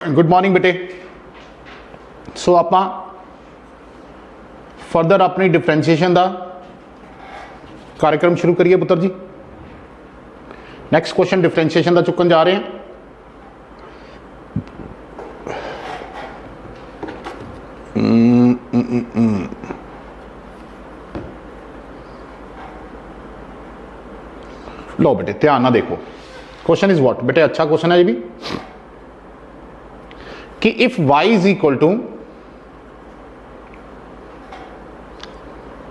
Good morning बेटे। सो आप further अपनी डिफरेंशिएशन का कार्यक्रम शुरू करिए पुत्र जी। नेक्स्ट क्वेश्चन डिफरेंशिएशन का चुकन जा रहे हैं। लो बेटे ध्यान ना देखो, क्वेश्चन इज व्हाट बेटे, अच्छा क्वेश्चन है ये भी कि if y is equal to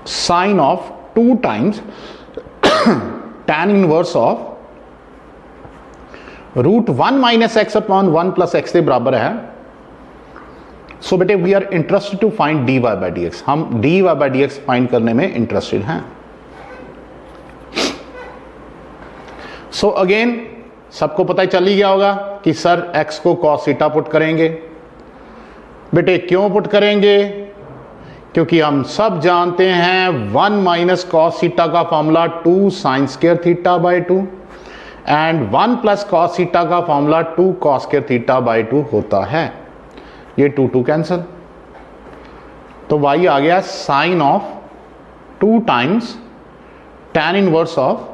sine of 2 times tan inverse of √1 minus x upon 1 plus x के बराबर है। सो बेटे we are interested to find dy by d x. हम dy by d x find करने में interested हैं। So again सबको पता ही चल ही गया होगा कि सर x को cos थीटा पुट करेंगे। बेटे क्यों पुट करेंगे? क्योंकि हम सब जानते हैं 1 माइनस cos थीटा का formula 2 sine square theta by 2 and 1 plus cos theta का formula 2 cos square theta by 2 होता है। ये 2 कैंसल, तो y आ गया sine of 2 times tan inverse of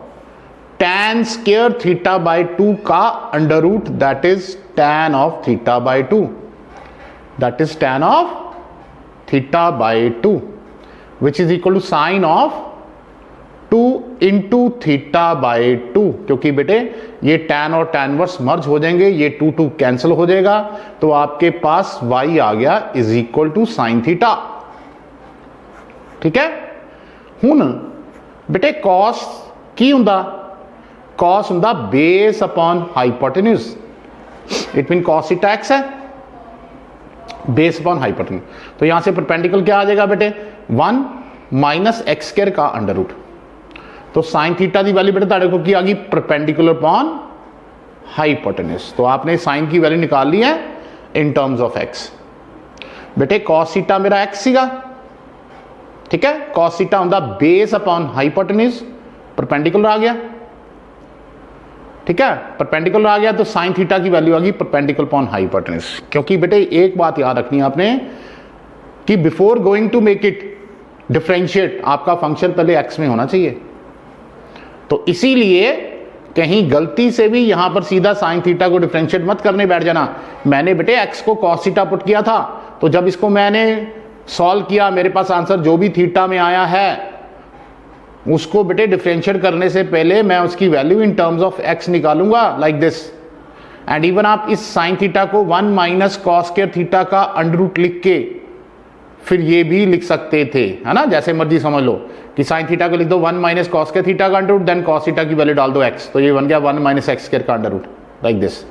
tan square theta by 2 का under root, that is tan of theta by 2, that is tan of theta by 2 which is equal to sine of 2 into theta by 2। क्योंकि बेटे ये tan और tan inverse मर्ज हो जाएंगे, ये 2 cancel हो जाएगा, तो आपके पास y आ गया is equal to sine theta. ठीक है, हुन बेटे cos की हुंदा, cos हुंदा base upon hypotenuse. It mean cos theta x है, बेस अपॉन हाइपोटेन्यूज। तो यहां से परपेंडिकुलर क्या आ जाएगा बेटे 1 माइनस एक्स स्क्वायर का अंडर रूट। तो साइन थीटा की वैल्यू बेटे ताड़े को की आ गई परपेंडिकुलर अपॉन हाइपोटेन्यूज। तो आपने साइन की वैल्यू निकाल ली है इन टर्म्स ऑफ एक्स। बेटे cos थीटा मेरा एक्स सीगा, ठीक है, cos थीटा हुंदा बेस अपॉन हाइपोटेन्यूज, परपेंडिकुलर आ गया, ठीक है, परपेंडिकुलर आ गया, तो साइन थीटा की वैल्यू आ गई परपेंडिकुलर अपॉन हाइपोटेन्यूज। क्योंकि बेटे एक बात याद रखनी है आपने कि before going to make it differentiate आपका फंक्शन पहले एक्स में होना चाहिए। तो इसीलिए कहीं गलती से भी यहां पर सीधा साइन थीटा को डिफरेंशिएट मत करने बैठ जाना। मैंने बेटे एक्स को cos थीटा पुट किया था, तो जब इसको मैंने सॉल्व किया मेरे पास आंसर जो भी थीटा में आया है उसको बेटे डिफरेंशिएट करने से पहले मैं उसकी value in terms of x निकालूंगा लाइक दिस। एंड इवन आप इस साइन थीटा को 1 माइनस cos स्क्वायर थीटा का अंडर रूट लिख के फिर ये भी लिख सकते थे, है ना, जैसे मर्जी समझ लो कि साइन थीटा को लिख दो 1 माइनस cos स्क्वायर थीटा का under root, then cos theta की वैल्यू डाल दो x, तो ये बन गया 1 माइनस एक्स स्क्वायर का अंडर रूट लाइक दिस।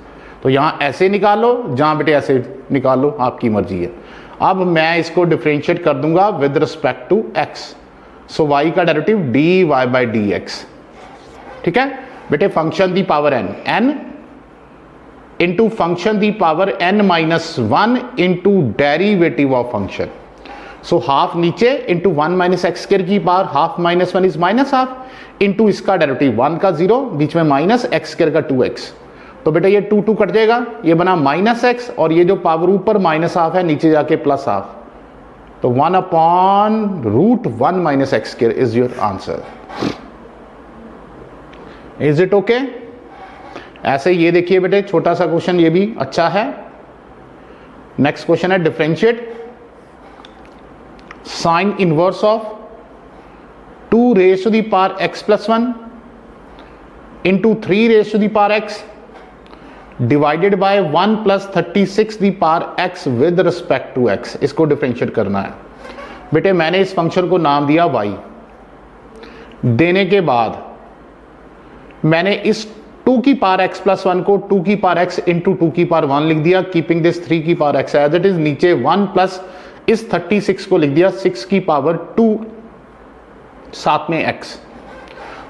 तो यहां ऐसे निकालो, जहां बेटे ऐसे निकालो, आपकी मर्जी है। अब मैं इसको डिफरेंशिएट कर दूंगा with respect to x। So y का derivative dy by d x. ठीक है बेटे, function the power n into function the power n minus 1 into derivative of function. So half नीचे इंटू 1 माइनस एक्स स्क्वायर की power half minus 1 is minus half into इसका derivative 1 का 0, बीच में minus x square का 2x। तो बेटा ये 2 cut जाएगा, ये बना माइनस एक्स, और ये जो पावर ऊपर माइनस हाफ है नीचे जाके प्लस हाफ, तो 1 upon root 1 minus x square is your answer. Is it okay? ऐसे ये देखिए बेटे छोटा सा क्वेश्चन ये भी अच्छा है। नेक्स्ट क्वेश्चन है differentiate sine inverse of 2 raise to the power x plus 1 into 3 raise to the power x divided by 1 plus 36 the power x with respect to x। इसको डिफरेंशिएट करना है बेटे। मैंने इस फंक्शन को नाम दिया y, देने के बाद मैंने इस 2 की पावर x प्लस 1 को 2 की पावर x इंटू 2 की पावर 1 लिख दिया, कीपिंग दिस 3 की power x as it is. नीचे 1 प्लस इस 36 को लिख दिया 6 की पावर 2 साथ में x,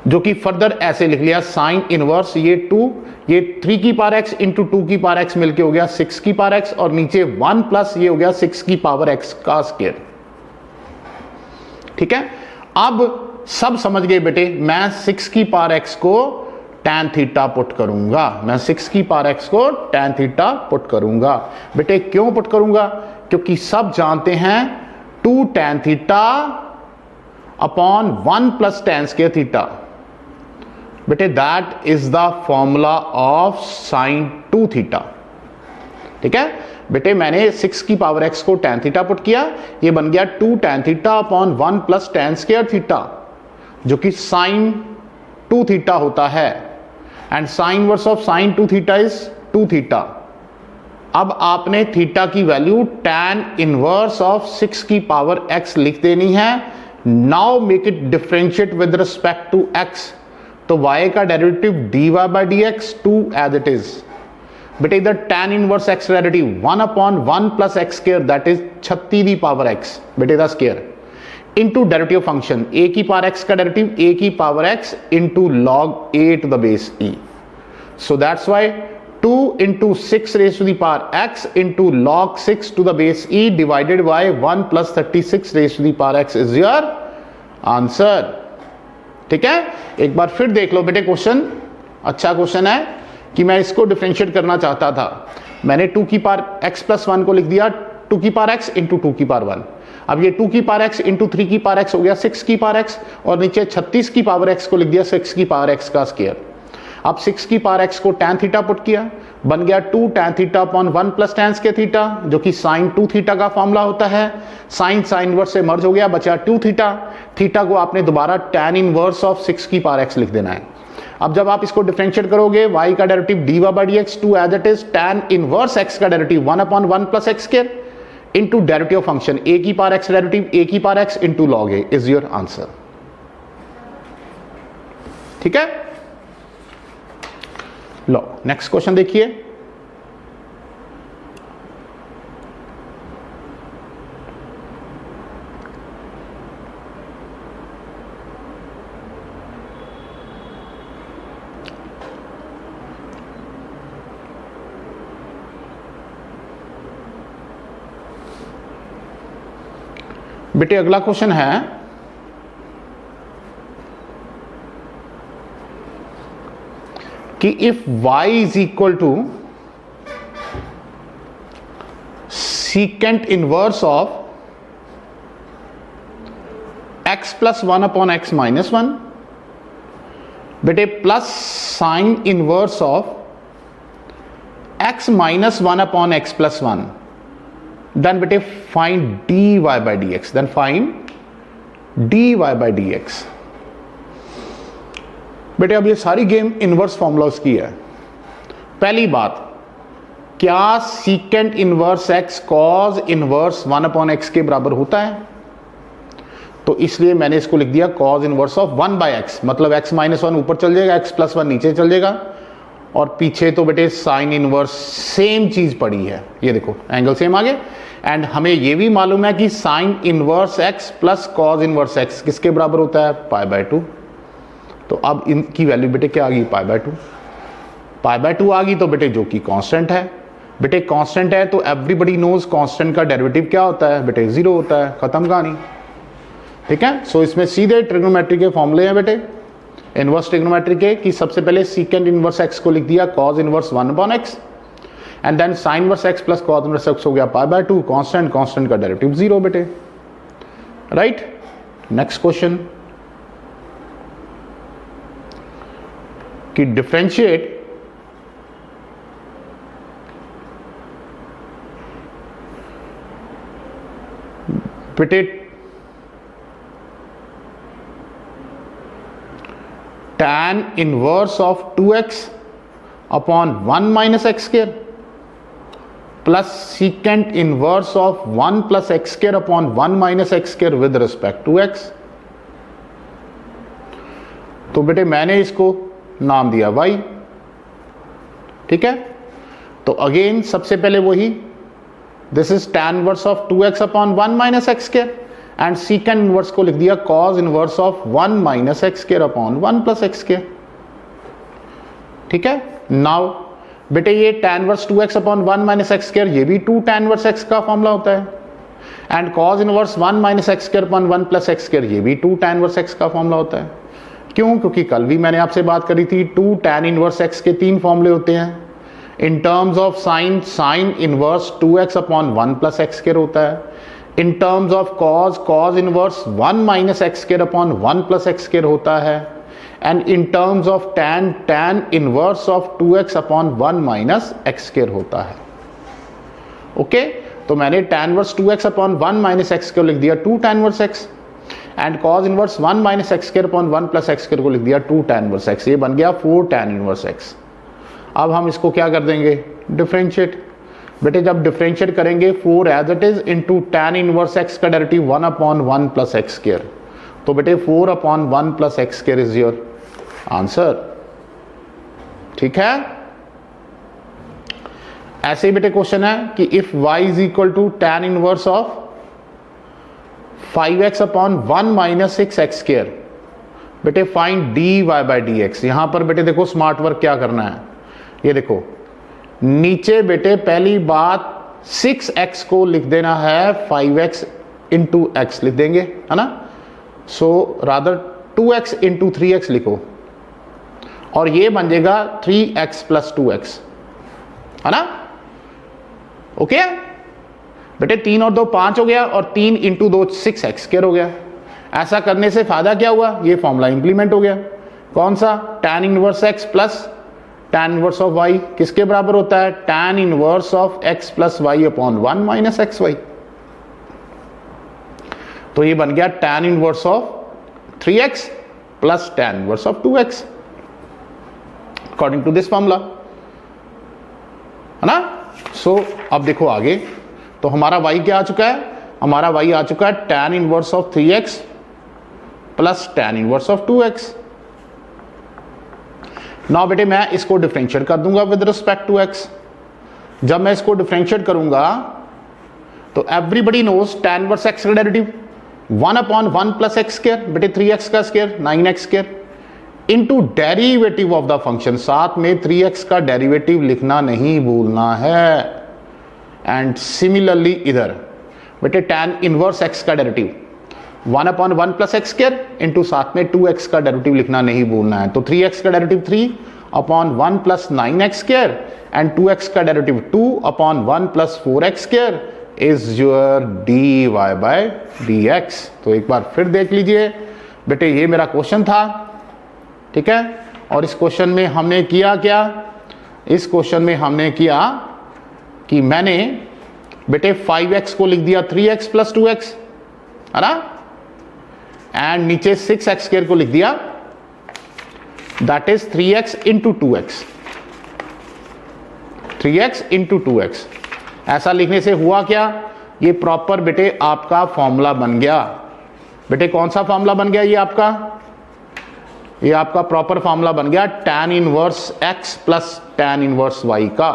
जो कि फर्दर ऐसे लिख लिया साइन इनवर्स ये 2, ये 3 की पावर x इंटू 2 की पावर x मिलके हो गया 6 की पावर x, और नीचे 1 प्लस ये हो गया 6 की पावर x का स्क्वायर। ठीक है, अब सब समझ गए बेटे। मैं 6 की पावर x को tan थीटा पुट करूंगा, मैं 6 की पावर x को tan थीटा पुट करूंगा। बेटे क्यों पुट करूंगा? क्योंकि सब जानते हैं 2 tan theta upon 1 plus tan square theta. बेटे that is the formula of sine 2 theta. ठीक है बेटे, मैंने 6 की पावर x को tan थीटा पुट किया, ये बन गया 2 tan theta upon 1 plus tan square theta, जो कि साइन 2 थीटा होता है। And sine inverse of sine 2 theta is 2 theta. अब आपने थीटा की वैल्यू tan इनवर्स ऑफ 6 की पावर x लिख देनी है। Now make it differentiate with respect to x, तो y का derivative dy by d x 2 as it is. बेटे इधर tan inverse x derivative 1 upon 1 plus x square that is 36 the power x, बेटे the square into derivative function a की power x का derivative a की power x into log a to the base e। So that's why 2 into 6 raised to the power x into log 6 to the base e divided by 1 plus 36 raised to the power x is your answer। ठीक है, एक बार फिर देख लो बेटे, question अच्छा question है कि मैं इसको डिफरेंशिएट करना चाहता था। मैंने 2 की पावर x प्लस 1 को लिख दिया 2 की पावर x इंटू 2 की पावर 1। अब ये 2 की पावर x इंटू 3 की पावर x हो गया 6 की पावर x, और नीचे 36 की पावर x को लिख दिया 6 की पावर x का स्क्वायर। अब 6 की पावर x को tan थीटा पुट किया, बन गया 2 tan theta upon 1 plus tan square theta, जो कि साइन 2 थीटा का फॉर्मूला होता है। साइन इनवर्स से मर्ज हो गया, बचा 2 थीटा। थीटा को आपने दोबारा tan इनवर्स ऑफ 6 की पावर x लिख देना है। अब जब आप इसको डिफरेंशिएट करोगे, y का derivative dy by d x 2 as it is, tan inverse x का derivative 1 upon 1 plus x square into derivative function a की पावर x डेरिवेटिव a की power x into log a is your answer. ठीक है, लो next question देखिए। बेटे अगला question है कि if y is equal to secant inverse of x plus 1 upon x minus 1, बेटे plus sine inverse of x minus 1 upon x plus 1, then बेटे find dy by dx, then find dy by dx। बेटे अब ये सारी game inverse formulas की है। पहली बात, क्या secant inverse x cause inverse 1 upon x के बराबर होता है? तो इसलिए मैंने इसको लिख दिया cos inverse of 1 by x, मतलब x माइनस 1 ऊपर चल जाएगा, x प्लस 1 नीचे चल जाएगा, और पीछे तो बेटे साइन इनवर्स सेम चीज पड़ी है। ये देखो एंगल सेम आगे। एंड हमें ये भी मालूम है कि sign inverse x plus cos inverse x किसके बराबर होता है? पाई बाय 2। तो अब इनकी वैल्यू बेटे क्या आ गई? पाई बाय 2। पाई बाय 2 आ गई तो बेटे जो कि कांस्टेंट है। बेटे कांस्टेंट है तो एवरीबडी नोज कांस्टेंट का डेरिवेटिव क्या होता है? बेटे 0 होता है, खत्म कहानी। ठीक है, सो इसमें सीधे ट्रिग्नोमेट्री के फॉर्मूले हैं बेटे, इनवर्स ट्रिग्नोमेट्री के, कि सबसे पहले सीकेंट इनवर्स x को लिख दिया cos inverse 1 upon x, and then sine inverse x plus cos inverse x हो गया पाई बाय 2, कांस्टेंट, कांस्टेंट का डेरिवेटिव 0 बेटे। राइट, नेक्स्ट क्वेश्चन कि डिफरेंशिएट बेटे tan inverse of 2x upon 1 minus x square plus secant inverse of 1 plus x square upon 1 minus x square with respect to x। तो बेटे मैंने इसको नाम दिया y। ठीक है, तो अगेन सबसे पहले वही, this is tan inverse of 2x upon 1 minus x square, and secant inverse को लिख दिया cos inverse of 1 minus x square upon 1 plus x square. ठीक है, नाउ बेटे ये tan inverse 2x upon 1 minus x square, ये भी 2 tan inverse x का फॉर्मूला होता है, and cos inverse 1 minus x square upon 1 plus x square, ये भी 2 tan इनवर्स x का फॉर्मूला होता है। क्यों? क्योंकि कल भी मैंने आपसे बात करी थी 2 tan इनवर्स x के 3 फॉर्मूले होते हैं. In terms of sine, sine inverse 2x upon 1 plus x square होता है. In terms of cause, cause inverse 1 minus x square upon 1 plus x square होता है. And in terms of tan, tan inverse of 2x upon 1 minus x square होता है. Okay, तो मैंने tan inverse 2x upon 1 minus x square लिख दिया 2 tan inverse x, and cos inverse 1 minus x square upon 1 plus x square को लिख दिया 2 tan inverse x. ये बन गया 4 tan इनवर्स x. अब हम इसको क्या कर देंगे? डिफरेंशिएट. बेटे जब डिफरेंशिएट करेंगे 4 as it is into tan inverse x का derivative 1 upon 1 plus x square. तो बेटे 4 upon 1 plus x square is your answer. ठीक है. ऐसे ही बेटे क्वेश्चन है कि if y is equal to tan inverse of 5x upon 1 minus 6x square. बेटे फाइंड dy बाय dx. यहां पर बेटे देखो स्मार्ट वर्क क्या करना है. ये देखो नीचे बेटे पहली बात 6x को लिख देना है 5x इंटू एक्स लिख देंगे, है ना. So rather 2x into 3x लिखो और ये बन जाएगा 3x प्लस 2x, है ना. ओके बेटे 3 और 2 5 हो गया और 3 इंटू 2 6x स्क्वायर हो गया. ऐसा करने से फायदा क्या हुआ? ये फॉर्मूला इंप्लीमेंट हो गया. कौन सा? tan inverse x plus tan inverse of y किसके बराबर होता है? tan inverse of x plus y upon 1 minus x y. तो ये बन गया tan inverse of 3x plus tan inverse of 2x according to this formula, है ना. सो अब देखो आगे, तो हमारा y क्या आ चुका है? हमारा y आ चुका है tan inverse of 3x plus tan inverse of 2x. Now बेटे मैं इसको डिफरेंशिएट कर दूंगा विद रिस्पेक्ट टू x. जब मैं इसको डिफरेंशिएट करूंगा तो everybody knows tan inverse x का derivative 1 upon 1 plus x square. बेटे 3x का square 9x square into derivative of the function. साथ में 3x का डेरिवेटिव लिखना नहीं भूलना है. एंड सिमिलरली इधर बेटे tan इनवर्स x का derivative 1 upon 1 plus x square into साथ में 2x का डेरिवेटिव लिखना नहीं भूलना है. तो 3x का derivative 3 upon 1 plus 9x square and 2x का derivative 2 upon 1 plus 4x square is your dy by dx. तो एक बार फिर देख लीजिए बेटे, ये मेरा क्वेश्चन था. ठीक है. और इस क्वेश्चन में हमने किया क्या? इस क्वेश्चन में हमने किया कि मैंने बेटे 5x को लिख दिया 3x प्लस 2x, है ना. एंड नीचे 6x स्क्वायर को लिख दिया, that is 3x into 2x. 3x into 2x. ऐसा लिखने से हुआ क्या? ये प्रॉपर बेटे आपका फॉर्मूला बन गया. बेटे कौन सा फॉर्मूला बन गया? ये आपका प्रॉपर फॉर्मूला बन गया tan inverse x plus tan inverse y का.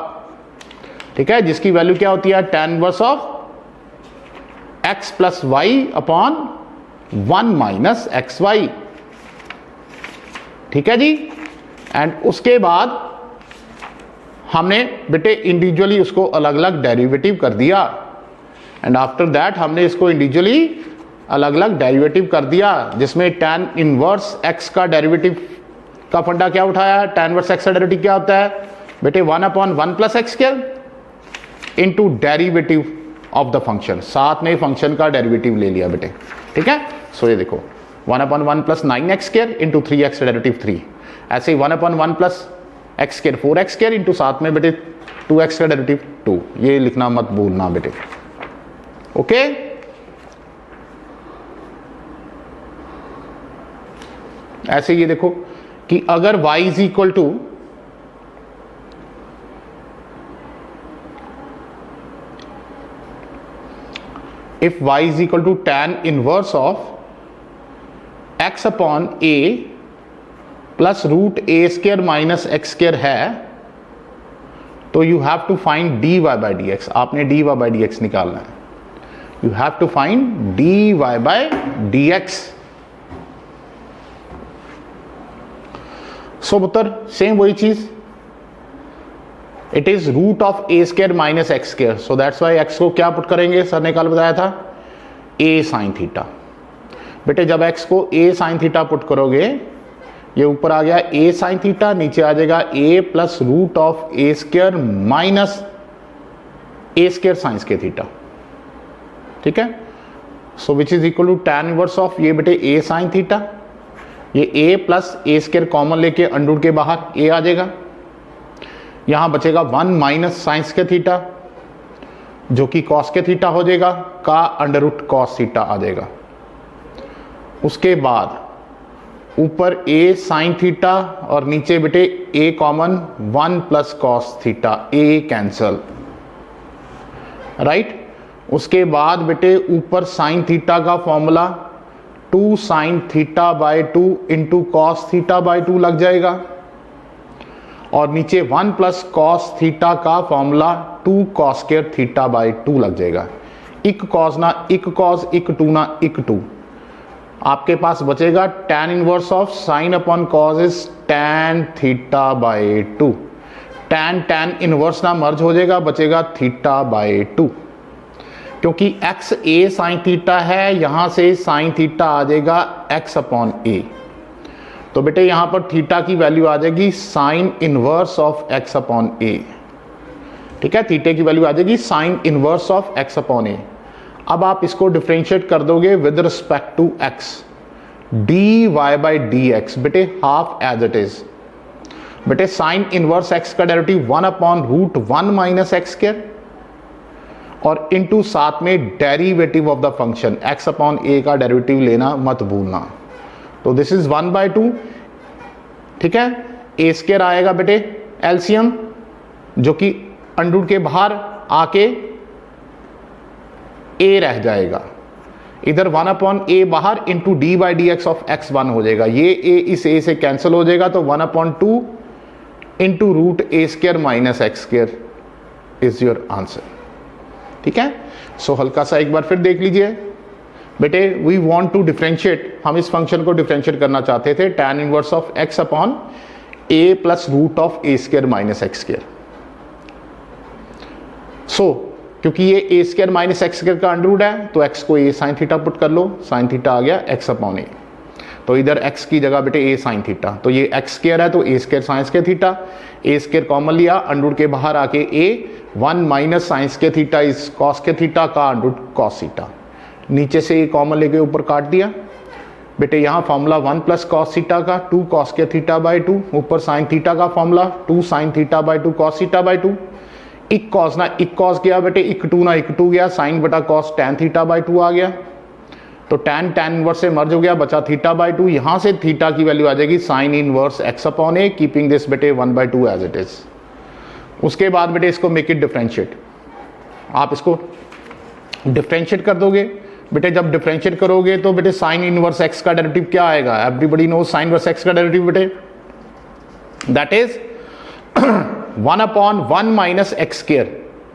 ठीक है. जिसकी वैल्यू क्या होती है? tan inverse of x plus y upon 1 minus x y. ठीक है जी. एंड उसके बाद हमने बेटे इंडिविजुअली उसको अलग अलग डेरिवेटिव कर दिया. एंड आफ्टर दैट हमने इसको इंडिविजुअली अलग अलग डेरिवेटिव कर दिया, जिसमें tan इनवर्स x का डेरिवेटिव का फंडा क्या उठाया? tan इनवर्स x का डेरिवेटिव क्या होता है बेटे? 1 upon 1 plus x square into derivative of the function. साथ में फंक्शन का डेरिवेटिव ले लिया बेटे. ठीक है. सो ये देखो 1 upon 1 plus 9x square into 3x derivative 3. ऐसे ही 1 upon 1 plus x square 4x square into साथ में बेटे 2x का डेरिवेटिव 2. ये लिखना मत भूलना बेटे. ओके. ऐसे ये देखो कि अगर y is equal to if y is equal to tan inverse of x upon a plus root a square minus x square है, तो you have to find dy by dx. आपने dy बाय dx निकालना है. You have to find dy by dx. So पुत्र same वही चीज, it is root of a square minus x square. So that's y x को क्या put करेंगे? Sir ने कल बताया था ए साइन थीटा. बेटे जब एक्स को ए साइन थीटा पुट करोगे ये ऊपर आ गया ए साइन थीटा, नीचे आ जाएगा a plus root of a square minus a square sine square theta. ठीक है, so which is equal to tan inverse of ये बेटे ए साइन थीटा, ये a plus a square common लेके अंडर के बाहर ए आ जाएगा, यहां बचेगा 1 माइनस साइन स्क्वायर थीटा जो कि कॉस के थीटा हो जाएगा का अंडर रूट कॉस थीटा आ जाएगा। उसके बाद ऊपर ए साइन थीटा और नीचे बेटे ए कॉमन 1 प्लस कॉस थीटा, ए कैंसल, राइट। उसके बाद बेटे ऊपर साइन थीटा का formula 2 sine theta by 2 into cos theta by 2 लग जाएगा, और नीचे 1 प्लस कॉस थीटा का formula 2 cos square theta by 2 लग जाएगा। इक कॉस ना इक कॉस, इक 2 ना इक 2, आपके पास बचेगा tan inverse of sine upon cos is tan theta by 2, tan inverse ना मर्ज हो जाएगा, बचेगा थीटा बाय 2, क्योंकि x a साइन थीटा है, यहां से साइन थीटा आ जाएगा x अपॉन a, तो बेटे यहां पर थीटा की वैल्यू आ जाएगी sine inverse of x upon a। ठीक है, थीटे की वैल्यू आ जाएगी sine inverse of x upon a। अब आप इसको डिफरेंशिएट कर दोगे with respect to x, dy by dx बेटे हाफ एज इट इज। बेटे साइन इनवर्स x का derivative 1 upon root 1 minus x square और इनटू साथ में derivative of the function x upon a का डेरिवेटिव लेना मत भूलना, तो दिस इज 1/2। ठीक है, a स्क्वायर आएगा बेटे एलसीएम जो कि अंडर के बाहर आके a रह जाएगा, इधर 1 अपॉन a बाहर into D by d x of x 1 हो जाएगा, ये a इस a से कैंसिल हो जाएगा, तो 1 upon 2 into root a square minus x square is your answer. ठीक है, सो हल्का सा एक बार फिर देख लीजिए बेटे, वी वांट टू डिफरेंशिएट, हम इस फंक्शन को डिफरेंशिएट करना चाहते थे tan inverse of x upon a plus root of a square minus x square. So क्योंकि ये a square minus x square का अंडर रूट है, तो x को a साइन थीटा पुट कर लो, साइन थीटा आ गया x अपॉन a, तो इधर x की जगह बेटे a साइन थीटा, तो ये x स्क्वायर है तो a square sine square theta, a square common लिया, अंडर रूट के बाहर आके a 1 minus sign square theta is cos square theta का अंडर रूट कॉस थीटा, नीचे से a कॉमन लेके ऊपर काट दिया बेटे, यहाँ फॉर्मूला 1 प्लस कॉस थीटा का 2 कॉस स्क्वायर थीटा बाय 2, ऊपर साइन थीटा का formula 2 sine theta by 2 cos theta by 2, इक कॉस ना इक कॉस गया बेटे, इक 2 ना इक 2 गया, साइन बटा कॉस tan थीटा बाय 2 आ गया, तो tan इनवर्स से मर्ज हो गया, बचा थीटा बाय 2, यहां से थीटा की वैल्यू आ जाएगी sine inverse x upon a, keeping this बेटे 1/2 एज इट इज। उसके बाद बेटे इसको मेक इट डिफरेंशिएट, आप इसको डिफरेंशिएट कर दोगे बेटे, जब डिफरेंशिएट करोगे तो बेटे साइन इनवर्स x का डेरिवेटिव क्या आएगा, everybody knows sine inverse x का डेरिवेटिव बेटे that is 1 upon 1 minus x square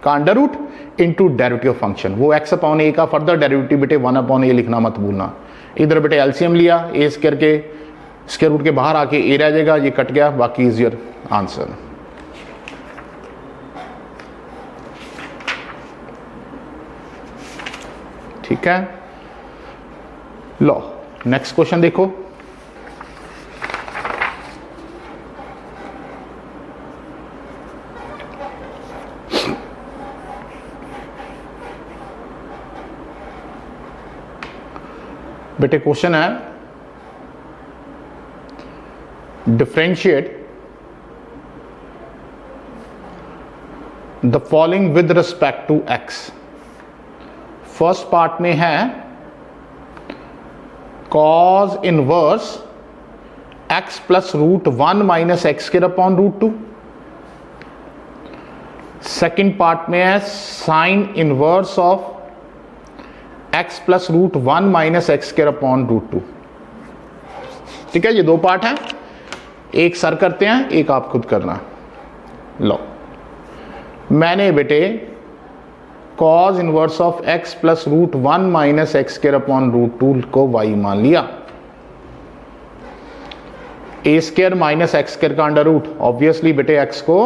का under root into derivative of function, वो x अपॉन a का फर्दर डेरिवेटिव बेटे 1 अपॉन a लिखना मत भूलना। इधर बेटे एलसीएम लिया, a स्क्वायर के स्क्वायर रूट के बाहर आके a रह जाएगा, ये कट गया, बाकी इज योर आंसर। ठीक है, लो नेक्स्ट क्वेश्चन देखो, बेटे क्वेश्चन है differentiate the following with respect to x। First part में है cos inverse x plus root 1 minus x square upon root 2। Second part में है sine inverse of x plus root 1 minus x square upon root 2। ठीक है, ये दो part हैं, एक सर करते हैं, एक आप खुद करना। लो मैंने बेटे cos inverse of x plus root 1 minus x square upon root 2 को y मान लिया, a square minus x square का अंडर रूट, ऑब्वियसली बेटे x को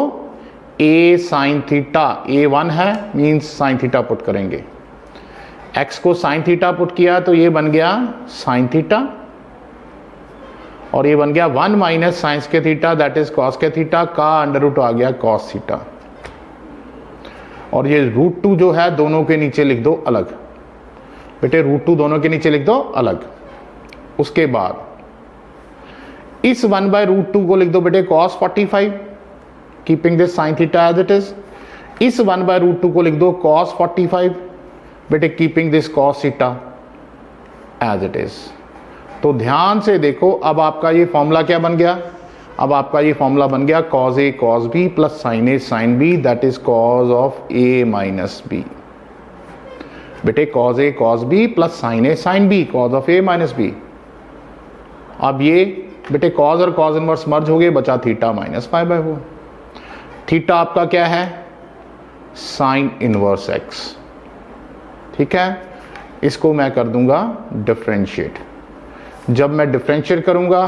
a साइन थीटा, a1 है मीन्स साइन थीटा पुट करेंगे, x को साइन थीटा पुट किया तो ये बन गया साइन थीटा, और ये बन गया 1 माइनस साइंस के थीटा दैट इज कॉस के थीटा का अंडर रूट आ गया कॉस थीटा। और ये √2 जो है दोनों के नीचे लिख दो अलग बेटे, √2 दोनों के नीचे लिख दो अलग। उसके बाद इस 1/√2 को लिख दो बेटे cos 45, keeping this sin theta as it is. इस 1/√2 को लिख दो cos 45 बेटे, keeping this cos theta as it is. तो ध्यान से देखो, अब आपका ये फॉर्मूला क्या बन गया? अब आपका ये फॉर्मूला बन गया cos A cos B plus sin A sin B that is cos of A minus B। बेटे cos A cos B plus sin A sin B cos of A minus B। अब ये बेटे cos और cos inverse मर्ज हो गए, बचा theta minus π/4। Theta आपका क्या है? Sine inverse x। ठीक है, इसको मैं कर दूंगा डिफरेंशिएट। जब मैं डिफरेंशिएट करूंगा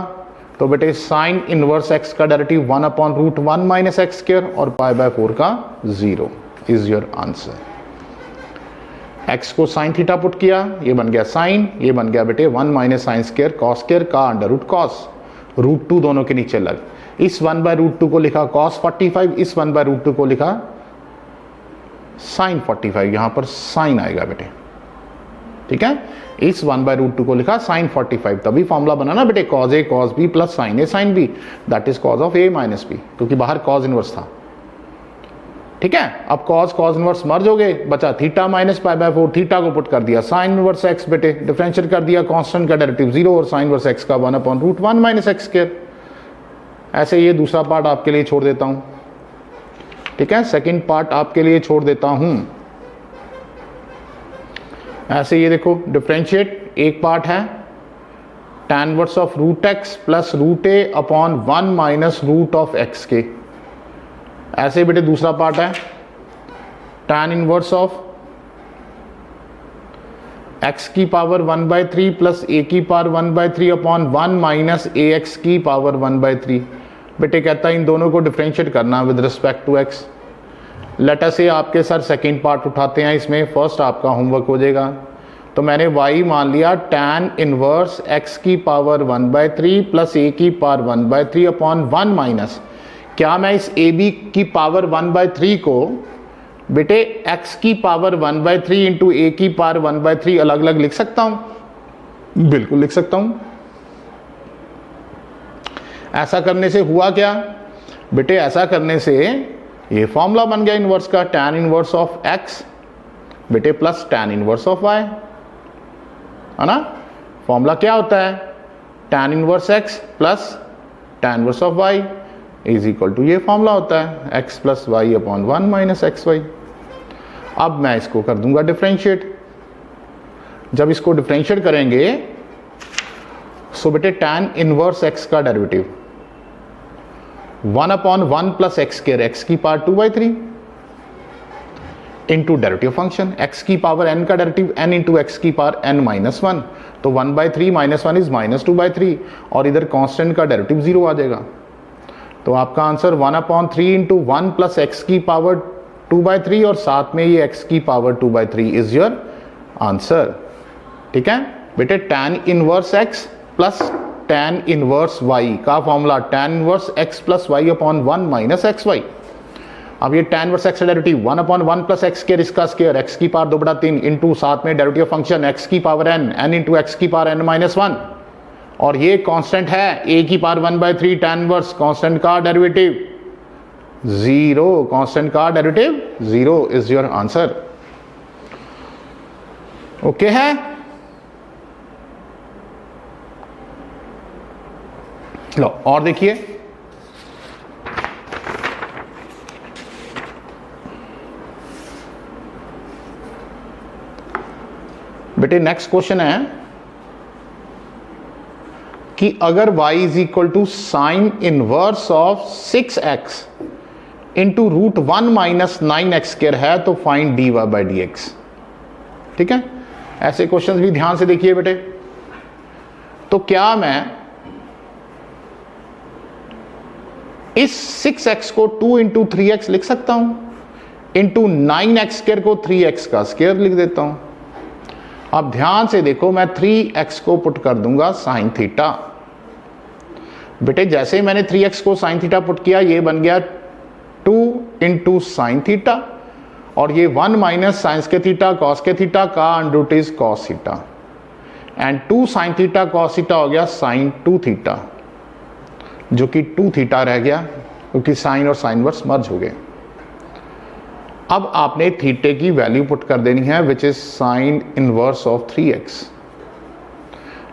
तो बेटे साइन इनवर्स x का डेरिवेटिव 1/√1 माइनस x स्क्वायर और π/4 का 0 इज योर आंसर। x को साइन थीटा पुट किया, ये बन गया साइन, ये बन गया बेटे 1 minus sine square cos square का अंडर रूट कॉस, √2 दोनों के नीचे लग। इस 1/√2 को लिखा cos 45, इस 1/√2 को लिखा साइन 45, यहां पर साइन आएगा बेटे। ठीक है, इस 1/√2 को लिखा साइन 45, तभी फॉर्मूला बना ना बेटे cos A cos B plus sine A sine B that is cos of A minus B, क्योंकि बाहर cos इनवर्स था। ठीक है, अब cos इनवर्स मर्ज हो गए, बचा थीटा माइनस π/4। थीटा को पुट कर दिया साइन इनवर्स x बेटे, डिफरेंशिएट कर दिया, कांस्टेंट का डेरिवेटिव 0 और साइन इनवर्स x का 1/√1 माइनस x स्क्वायर। ऐसे ये दूसरा पार्ट आपके लिए छोड़ देता हूं। ठीक है, सेकंड पार्ट आपके लिए छोड़ देता हूं। ऐसे ये देखो डिफरेंशिएट, एक पार्ट है tan inverse of √x plus √a upon 1 minus root of x के। ऐसे बेटे दूसरा पार्ट है tan इनवर्स ऑफ x की पावर 1/3 प्लस a की पावर 1/3 अपॉन 1 माइनस ax की पावर 1/3। बेटे कहता है इन दोनों को डिफरेंशिएट करना with respect to x। Let us से आपके सर सेकेंड पार्ट उठाते हैं, इसमें फर्स्ट आपका होमवर्क हो जाएगा। तो मैंने y मान लिया tan इनवर्स x की पावर 1/3 प्लस a की पावर 1/3 अपॉन 1 माइनस, क्या मैं इस ए बी की पावर 1/3 को बेटे x की पावर 1/3 इंटू ए की पावर 1/3 अलग अलग लिख सकता हूं? बिल्कुल लिख सकता हूं। ऐसा करने से हुआ क्या बेटे? ऐसा करने से ये फॉर्मूला बन गया इनवर्स का, tan इनवर्स ऑफ x बेटे plus tan inverse of y, है ना? फॉर्मूला क्या होता है? tan inverse x plus tan inverse of y is equal to, ये फॉर्मूला होता है x plus y upon 1 minus x y. अब मैं इसको कर दूंगा डिफरेंशिएट। जब इसको डिफरेंशिएट करेंगे सो बेटे tan इनवर्स x का derivative 1/1 plus x square, x की power 2/3 into derivative function x की पावर n का डेरिवेटिव n इंटू एक्स की पावर n माइनस 1, तो 1/3 माइनस 1 इज माइनस 2/3 और इधर कांस्टेंट का डेरिवेटिव 0 आ जाएगा। तो आपका आंसर 1/3 इंटू 1 प्लस एक्स की पावर 2/3 और साथ में ये x की पावर 2/3 इज योर आंसर। ठीक है बेटे, tan inverse x plus tan inverse y का formula tan inverse x plus y upon 1 minus x y. अब ये tan इनवर्स x का डेरिवेटिव 1/1 प्लस एक्स स्क्वायर, इसका स्क्वायर x की पावर 2/3 इंटू साथ में डेरिवेटिव फंक्शन x की power n into x की पावर n माइनस 1 और ये कांस्टेंट है a की पावर 1/3 tan इनवर्स, कांस्टेंट का डेरिवेटिव 0, कांस्टेंट का derivative 0 is your answer. Okay है? लो और देखिए, बेटे नेक्स्ट क्वेश्चन है कि अगर y is equal to sine inverse of 6x into √1 minus 9x square है तो फाइंड dy/dx। ठीक है, ऐसे क्वेश्चंस भी ध्यान से देखिए बेटे। तो क्या मैं इस 6x को 2 इंटू 3x लिख सकता हूं, इंटू 9x स्क्वायर को 3x का स्क्वायर लिख देता हूं। अब ध्यान से देखो, मैं 3x को पुट कर दूंगा साइन थीटा बेटे जैसे ही मैंने 3x को साइन थीटा पुट किया, ये बन गया 2 इंटू साइन थीटा, और ये 1 माइनस साइंस के थीटा कॉस के थीटा का under is cos theta, and 2 sine theta cos theta हो गया साइन 2 थीटा, जो कि 2 थीटा रह गया क्योंकि साइन और साइन वर्स मर्ज हो गए। अब आपने थीटे की वैल्यू पुट कर देनी है which is sine inverse of 3x।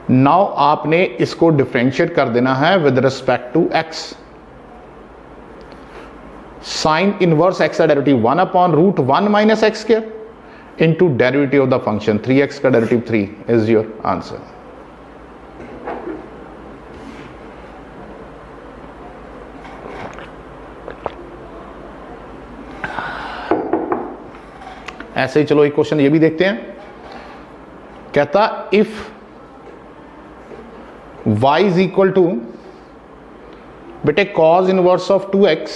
Now आपने इसको डिफरेंशिएट कर देना है with respect to x। Sine inverse x का derivative 1 upon root 1 minus x square into derivative of the function 3x का डेरिवेटिव 3 इज योर आंसर। ऐसे ही चलो एक क्वेश्चन ये भी देखते हैं। कहता if y is equal to बेटे cos inverse of 2x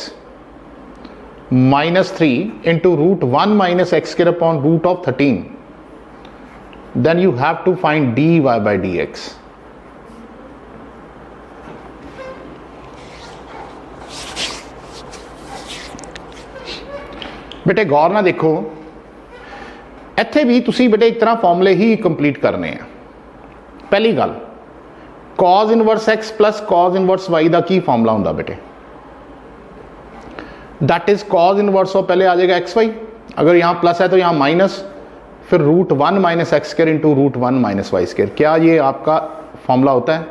minus 3 into root 1 minus x square upon root of 13, then you have to find dy by dx। बेटे गौर ना देखो, ਇੱਥੇ ਵੀ ਤੁਸੀਂ बेटे एक तरह फॉर्मूले ही कंप्लीट करने हैं। पहली गल cos inverse x plus cos inverse y का की फॉर्मूला होंगे बेटे, that is cos inverse of पहले आ जाएगा एक्स वाई, अगर यहाँ प्लस है तो यहाँ माइनस, फिर root 1 minus x square into root 1 minus y square. क्या ये आपका फॉर्मूला होता है?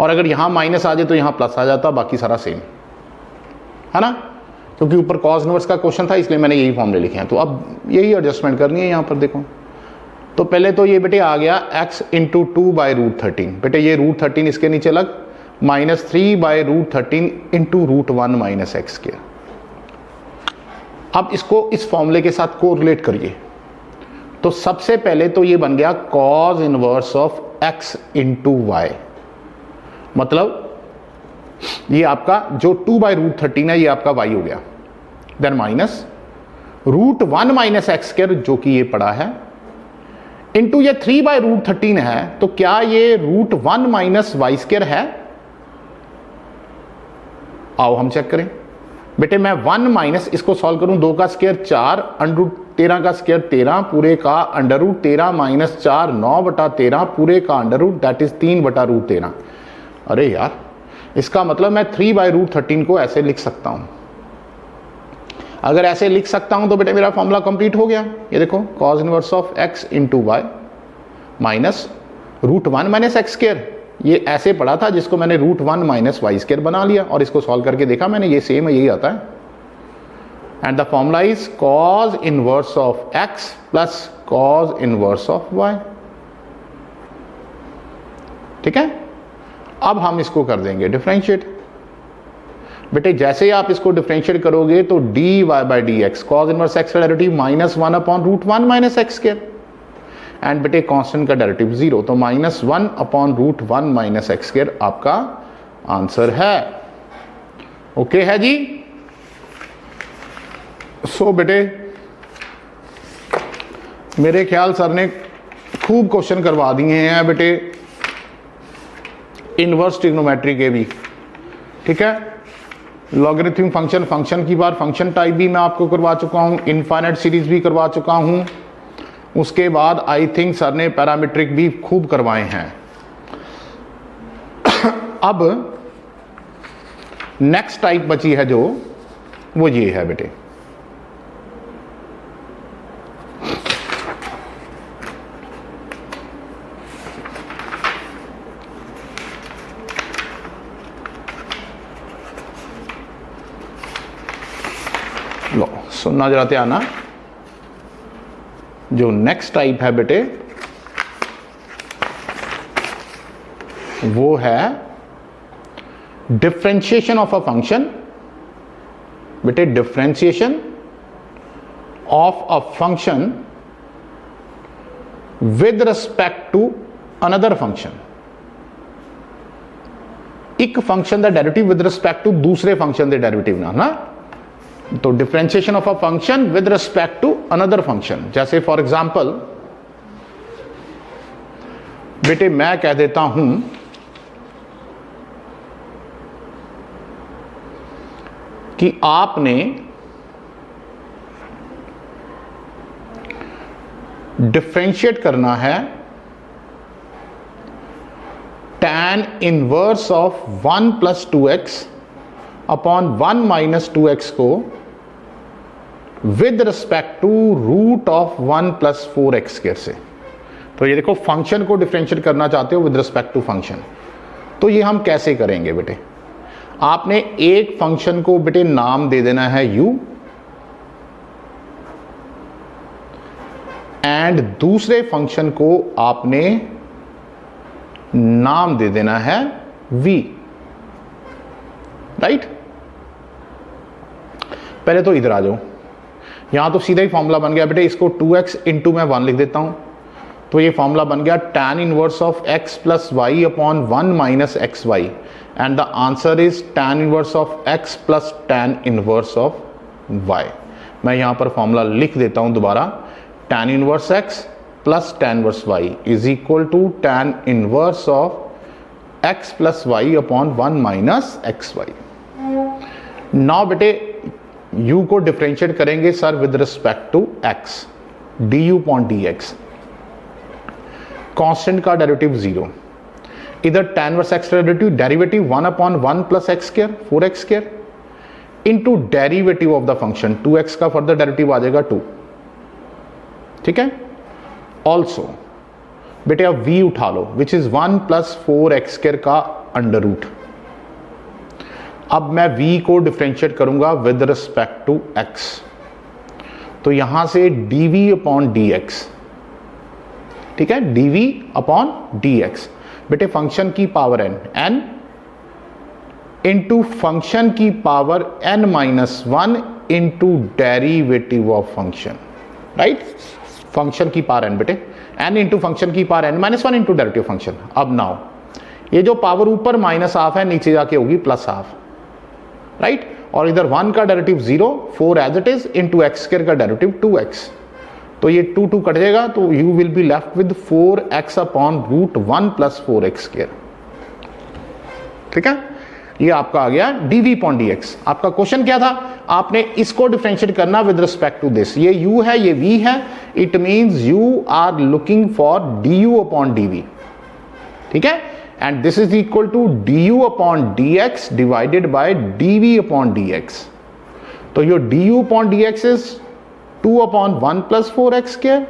और अगर यहाँ माइनस आ जाए तो यहाँ प्लस आ जाता, बाकी सारा सेम है ना, क्योंकि ऊपर कॉस इनवर्स का क्वेश्चन था इसलिए मैंने यही फॉर्मूले लिखे हैं। तो अब यही एडजस्टमेंट करनी है यहाँ पर। देखो तो पहले तो ये बेटे आ गया x इंटू 2 बाई रूट 13, बेटे ये रूट 13 इसके नीचे लग, minus 3 by root 13 into root 1 minus x square. अब इसको इस फॉर्मूले के साथ कोरिलेट करिए, तो सबसे पहले तो ये बन गया cos inverse of x into y, मतलब ये आपका जो 2 बाई रूट 13 है ये आपका y हो गया, then minus root 1 minus x square जो कि ये पड़ा है, इंटू ये 3 बाई रूट 13 है, तो क्या ये रूट 1 माइनस वाई स्क्वायर है? आओ हम चेक करें। बेटे मैं 1 माइनस इसको सॉल्व करूं, 2 का स्क्वायर 4, अंडर रूट 13 का स्क्वायर 13, पूरे का अंडर रूट 13 माइनस 4 9 बटा 13 पूरे का अंडर रूट, दैट इज 3 बटा रूट 13। अरे यार, इसका मतलब मैं 3 बाई रूट 13 को ऐसे लिख सकता हूं। अगर ऐसे लिख सकता हूं तो बेटे मेरा फॉर्मूला कंप्लीट हो गया। ये देखो cos inverse of x into y minus root 1 minus x square, ये ऐसे पड़ा था जिसको मैंने रूट 1 माइनस वाई स्क्वायर बना लिया, और इसको सॉल्व करके देखा मैंने, ये सेम है, यही आता है। And the formula is cos inverse of x plus cos inverse of y। ठीक है, अब हम इसको कर देंगे डिफरेंशिएट। बेटे जैसे ही आप इसको डिफरेंशिएट करोगे तो dy by d x, cos inverse x का derivative minus 1 upon root 1 minus x square, and बेटे कांस्टेंट का डेरिवेटिव 0, तो minus 1 upon root 1 minus x square आपका आंसर है। ओके है जी। सो बेटे मेरे ख्याल सर ने खूब क्वेश्चन करवा दिए हैं बेटे इनवर्स ट्रिग्नोमेट्री के भी। ठीक है, लॉगरिथमिक फंक्शन, फंक्शन की बार फंक्शन टाइप भी मैं आपको करवा चुका हूं, इनफाइनाइट सीरीज भी करवा चुका हूं, उसके बाद आई थिंक सर ने पैरामीट्रिक भी खूब करवाए हैं। अब नेक्स्ट टाइप बची है जो, वो ये है बेटे, लो सुनना जरा ध्यान ना, जो नेक्स्ट टाइप है बेटे वो है डिफरेंशिएशन ऑफ अ फंक्शन। बेटे differentiation of a function with respect to another function. एक फंक्शन का डेरिवेटिव विद रिस्पेक्ट टू दूसरे फंक्शन के डेरिवेटिव ना, तो differentiation of a function with respect to another function. जैसे फॉर एग्जांपल बेटे मैं कह देता हूं कि आपने डिफरेंशिएट करना है tan inverse of 1 plus 2x upon 1 minus 2x को with respect to root of 1 plus 4x square से। तो ये देखो, फंक्शन को डिफरेंशिएट करना चाहते हो विद रिस्पेक्ट टू फंक्शन, तो ये हम कैसे करेंगे बेटे? आपने एक फंक्शन को बेटे नाम दे देना है u एंड दूसरे फंक्शन को आपने नाम दे देना है v, राइट? पहले तो इधर आ जाओ, यहां तो सीधा ही फॉर्मूला बन गया बेटे, इसको 2x इंटू मैं 1 लिख देता हूं, तो ये फॉर्मूला बन गया tan inverse of x plus y upon 1 minus x y, and the answer is tan inverse of x plus tan inverse of y। मैं यहां पर फॉर्मूला लिख देता हूं दोबारा, tan inverse x plus tan inverse y is equal to tan inverse of x plus y upon 1 minus x y. Now बेटे u को differentiate करेंगे sir with respect to x, du upon dx, constant का derivative 0, इधर tan inverse x derivative 1 upon 1 plus x square 4x square into derivative of the function 2x का further derivative आ जाएगा 2, ठीक है? Also बेटे अब v उठा लो which is 1 plus 4x square का अंडर रूट। अब मैं v को डिफरेंशिएट करूंगा विद रिस्पेक्ट टू x, तो यहां से dv अपॉन dx, ठीक है? dv अपॉन dx बेटे फंक्शन की पावर n इंटू फंक्शन की power n minus 1 into derivative of function, right? Function की पावर n बेटे, n इंटू फंक्शन की power n minus 1 into derivative function. अब now ये जो पावर ऊपर माइनस हाफ है नीचे जाके होगी प्लस हाफ, राइट? और इधर 1 का derivative 0, 4 as it is into x square का डेरिवेटिव 2x, तो ये 2 2 कट जाएगा, तो you will be left with 4x upon root 1 plus 4x square, ठीक है? ये आपका आ गया dv अपॉन dx। आपका क्वेश्चन क्या था? आपने इसको डिफरेंशिएट करना विद रिस्पेक्ट टू दिस, ये u है ये v है, it means you are looking for du upon dv, ठीक है? And this is equal to du upon dx divided by dv upon dx, तो your du upon dx is 2 upon 1 plus 4x square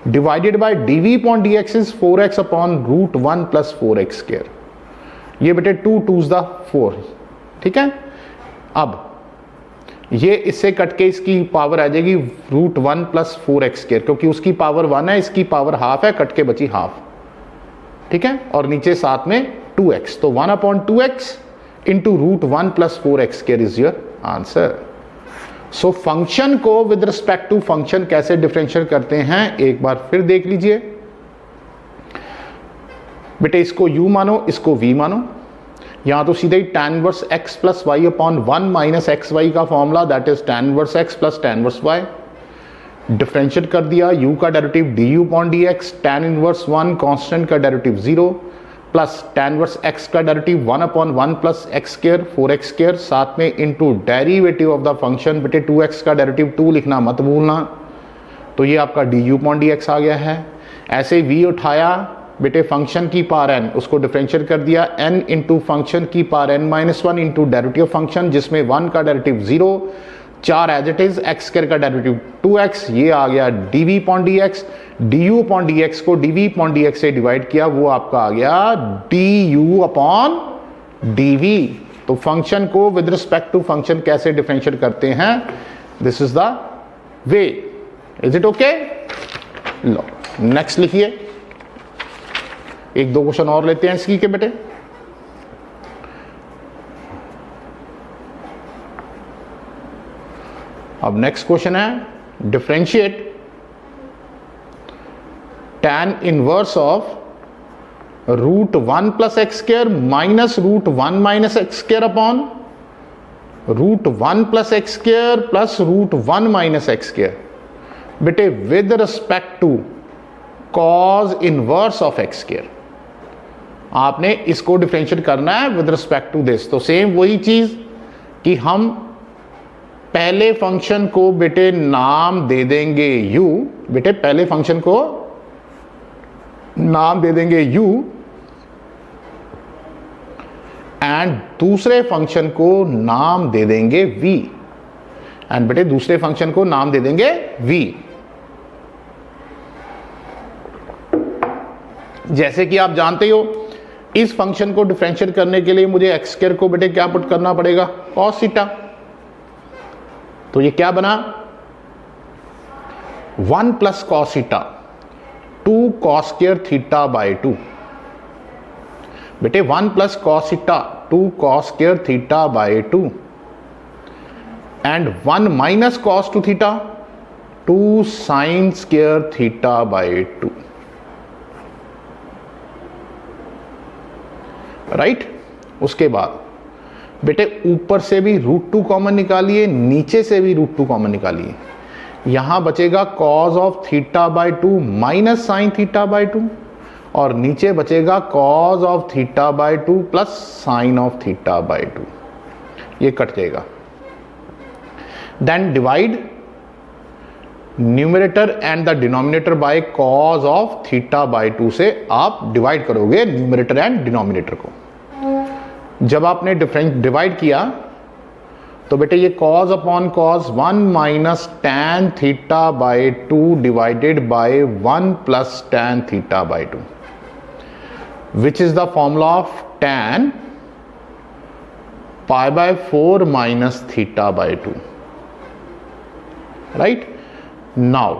divided by dv upon dx is 4x upon root 1 plus 4x square. ये बेटे 2 2s the 4, ठीक है? अब ये इससे cut के इसकी पावर आ जाएगी रूट 1 प्लस 4x स्क्वायर, क्योंकि उसकी पावर 1 है, इसकी पावर हाफ है, कट के बची हाफ, ठीक है? और नीचे साथ में 2x, तो 1 upon 2x into root 1 plus 4x square is your answer. So function को विद रिस्पेक्ट टू फंक्शन कैसे डिफरेंशिएट करते हैं एक बार फिर देख लीजिए बेटे, इसको u मानो, इसको v मानो, यहां तो सीधे ही tan inverse x plus y upon 1 minus x y का formula, that is tan inverse x plus tan inverse y, differentiate कर दिया, u का derivative du upon dx, tan inverse 1 constant का derivative 0 plus tan inverse x का derivative 1 upon 1 plus x square 4x square, साथ में into derivative of the function, बेटे 2x का derivative 2 लिखना मत भूलना, तो ये आपका du अपॉन dx आ गया है। ऐसे v उठाया बेटे फंक्शन की पावर n, उसको डिफरेंशिएट कर दिया n इंटू फंक्शन की power n minus 1 into derivative function, जिसमें 1 का derivative 0, 4 as it is, x square का डेरिवेटिव 2x, ये आ गया dv upon dx, du upon dx को dv अपॉन dx से डिवाइड किया, वो आपका आ गया du अपॉन dv। तो फंक्शन को विद रिस्पेक्ट टू फंक्शन कैसे डिफरेंशिएट करते हैं, this is the way, is it okay? Low next लिखिए, एक दो क्वेश्चन और लेते हैं इसकी के बेटे। अब नेक्स्ट क्वेश्चन है differentiate tan inverse of root 1 plus x square minus root 1 minus x square upon root 1 plus x square plus root 1 minus x square, बेटे with respect to cos inverse of x square. आपने इसको differentiate करना है with respect to this, तो same वही चीज कि हम पहले फंक्शन को बेटे नाम दे देंगे u, बेटे पहले फंक्शन को नाम दे देंगे u एंड दूसरे फंक्शन को नाम दे देंगे v, एंड बेटे दूसरे फंक्शन को नाम दे देंगे v। जैसे कि आप जानते हो इस फंक्शन को डिफरेंशिएट करने के लिए मुझे एक्स स्क्वायर को बेटे क्या पुट करना पड़ेगा, कॉस थीटा। तो ये क्या बना 1 plus cos theta 2 cos square theta by 2। बेटे 1 plus cos theta 2 cos square theta by 2 and 1 minus cos 2 theta 2 sine square theta by 2। Right उसके बाद बेटे ऊपर से भी √2 कॉमन निकालिए, नीचे से भी √2 कॉमन निकालिए। यहां बचेगा cos of theta by 2 minus sine theta by 2 और नीचे बचेगा cos of theta by 2 plus sine of theta by 2। ये कट जाएगा। Then divide numerator and the denominator by cos of theta by 2 से आप डिवाइड करोगे न्यूमरेटर एंड डिनोमिनेटर को। जब आपने डिवाइड किया तो बेटे ये cos upon cos 1 minus tan theta by 2 divided by 1 plus tan theta by 2 which is the formula of tan pi by 4 minus theta by 2। Right now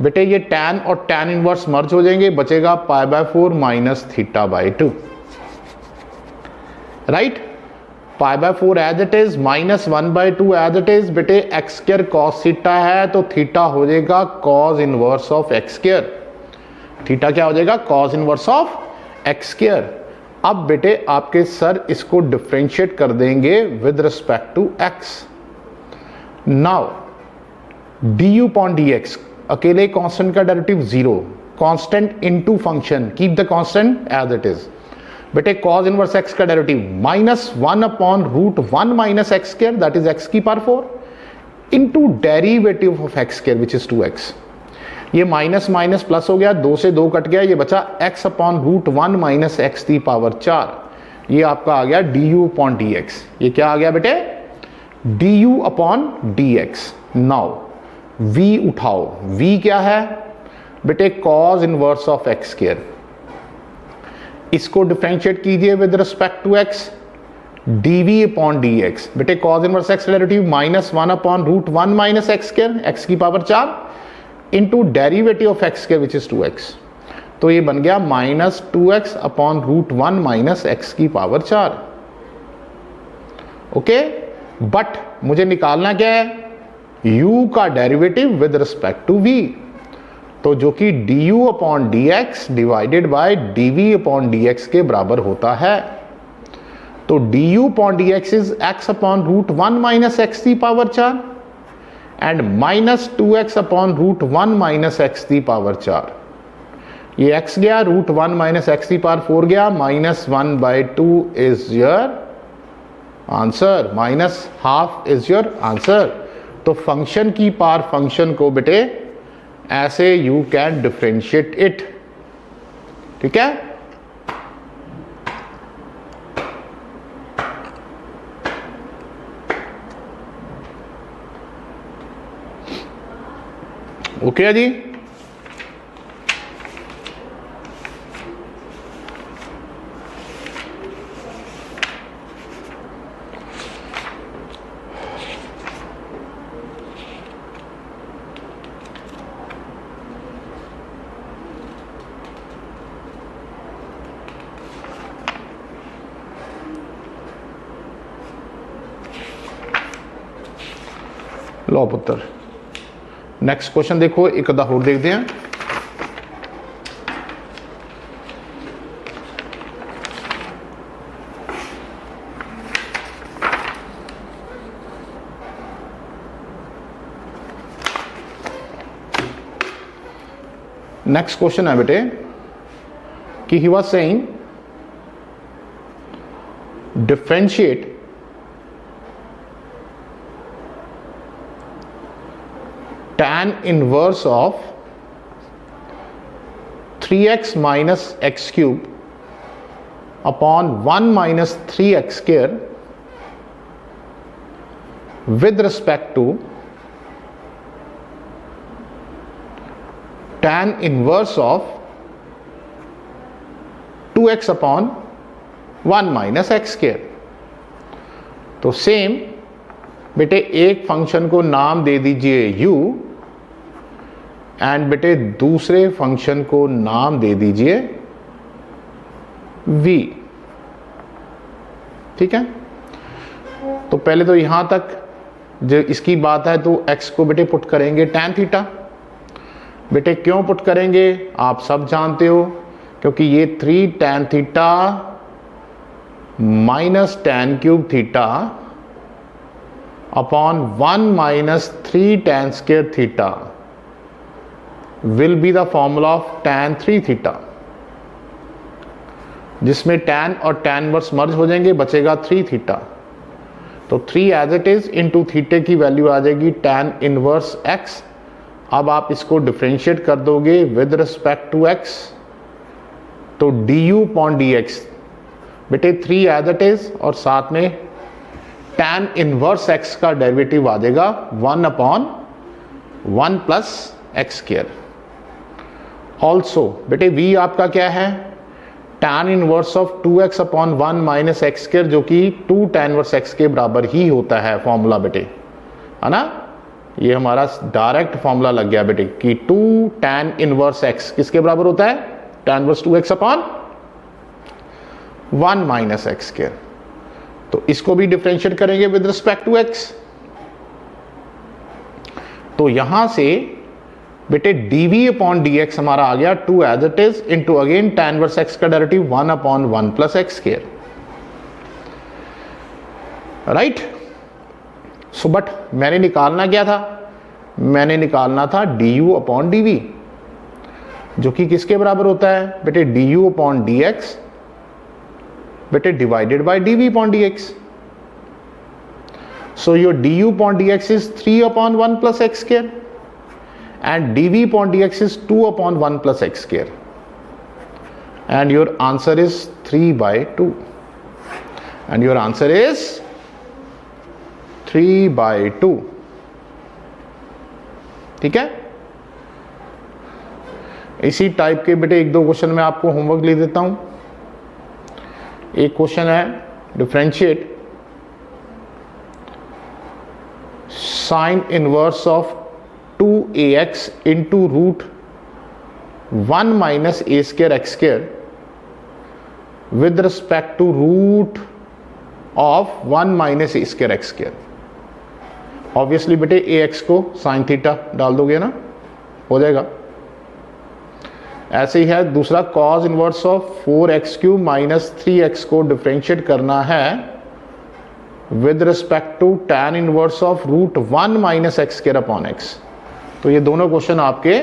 बेटे ये टैन और टैन इनवर्स मर्ज हो जाएंगे, बचेगा pi by 4 minus theta by 2। Right pi by 4 as it is minus 1 by 2 as it is. बेटे x square cos theta है तो theta हो जाएगा cos inverse of x square. Theta क्या हो जाएगा, cos inverse of x square. अब बेटे आपके सर इसको डिफरेंशिएट कर देंगे with respect to x. Now du upon dx, अकेले कांस्टेंट का derivative 0, constant into function, keep the constant as it is. बेटे cos इनवर्स x का derivative -1 upon √1 minus x square that is x की power 4 into derivative of x square which is 2x। ये minus minus plus हो गया, 2 से 2 cut गया, ये बचा x अपॉन √1 माइनस एक्स की पावर 4। ये आपका आ गया du अपॉन dx। ये क्या आ गया बेटे, du upon dx। Now v उठाओ, v क्या है बेटे, cos inverse of x square. इसको डिफरेंशिएट कीजिए with respect to x, dv upon dx। बेटे cos inverse x derivative -1 upon √1 minus x square x की power 4 into derivative of x square which is 2x। तो ये बन गया -2x upon √1 minus x की power 4। Okay, but मुझे निकालना क्या है, u का derivative with respect to v, तो जो कि du upon dx divided by dv upon dx के बराबर होता है। तो du upon dx is x upon √1 minus x की power 4 and -2x upon √1 minus x की पावर 4। ये x गया, √1 माइनस एक्स की पावर 4 गया, -1/2 is your answer, -½ is your answer. तो फंक्शन की पावर फंक्शन को बेटे ऐसे यू कैन डिफरेंशिएट इट। ठीक है, ओके है जी। लो पुत्र, नेक्स्ट क्वेश्चन देखो, एक अद्धा होर देखते हैं। नेक्स्ट क्वेश्चन है बेटे कि he was saying differentiate tan inverse of 3x minus x cube upon 1 minus 3x square with respect to tan inverse of 2x upon 1 minus x square। तो सेम बेटे एक फंक्शन को नाम दे दीजिए u एंड बेटे दूसरे फंक्शन को नाम दे दीजिए v। ठीक है, तो पहले तो यहां तक जो इसकी बात है तो x को बेटे पुट करेंगे tan थीटा। बेटे क्यों पुट करेंगे आप सब जानते हो, क्योंकि ये 3 tan theta minus tan cube theta upon 1 minus 3 tan square theta will be the formula of tan 3 theta, जिसमें tan और tan इनवर्स मर्ज हो जाएंगे, बचेगा 3 थीटा। तो 3 एज इट इज इंटू थीटे की वैल्यू आ जाएगी tan इनवर्स x। अब आप इसको डिफ्रेंशिएट कर दोगे विद रिस्पेक्ट टू x, तो du अपॉन dx बेटे 3 एज इट इज और साथ में tan इनवर्स x का डेरिवेटिव आ जाएगा 1 upon 1 plus x square. Also बेटे v आपका क्या है tan inverse of 2x upon 1 minus x square, जो कि 2 tan इनवर्स x के बराबर ही होता है फॉर्मूला बेटे, है ना। ये हमारा डायरेक्ट फॉर्मूला लग गया बेटे कि 2 tan इनवर्स x किसके बराबर होता है tan inverse 2x upon 1 minus x square. तो इसको भी डिफरेंशिएट करेंगे विद रिस्पेक्ट टू x। तो यहां से बेटे dv अपॉन dx हमारा आ गया 2 as it is into again tan inverse x का derivative 1 upon 1 plus x square, right. So but मैंने निकालना क्या था, मैंने निकालना था du अपॉन dv, जो कि किसके बराबर होता है बेटे du अपॉन dx बेटे divided by dv upon dx। So your du upon dx is 3 upon 1 plus x square and dv upon dx is 2 upon 1 plus x square, and your answer is 3 by 2, and your answer is 3 by 2। ठीक है, इसी type के बेटे एक दो question मैं आपको homework ले देता हूं। एक क्वेश्चन है differentiate sine inverse of 2ax into root 1 minus a square x square with respect to root of 1 minus a square x square। Obviously बेटे ax को sin थीटा डाल दोगे ना, हो जाएगा। ऐसे ही है दूसरा cos inverse of 4x cube minus 3x को डिफरेंशिएट करना है with respect to tan inverse of root 1 minus x square upon x. तो ये दोनों क्वेश्चन आपके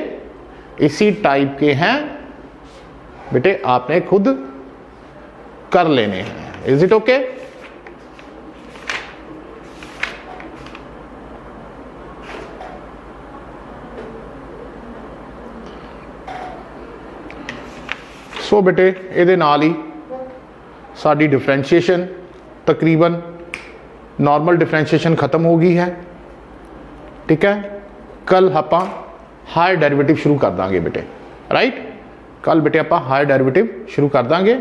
इसी टाइप के हैं बेटे, आपने खुद कर लेने हैं। Is it okay? सो बेटे ਇਹਦੇ ਨਾਲ ਹੀ ਸਾਡੀ डिफरेंशिएशन तकरीबन नॉर्मल डिफरेंशिएशन खत्म हो गई है। ठीक है, कल ਆਪਾਂ हायर डेरिवेटिव शुरू कर देंगे बेटे, राइट। कल बेटे ਆਪਾਂ हायर डेरिवेटिव शुरू कर देंगे,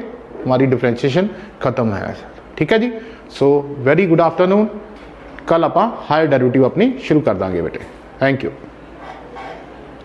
हमारी डिफरेंशिएशन खत्म है। ठीक है जी, सो वेरी गुड आफ्टरनून। कल ਆਪਾਂ हायर डेरिवेटिव अपनी शुरू कर देंगे बेटे। Thank you.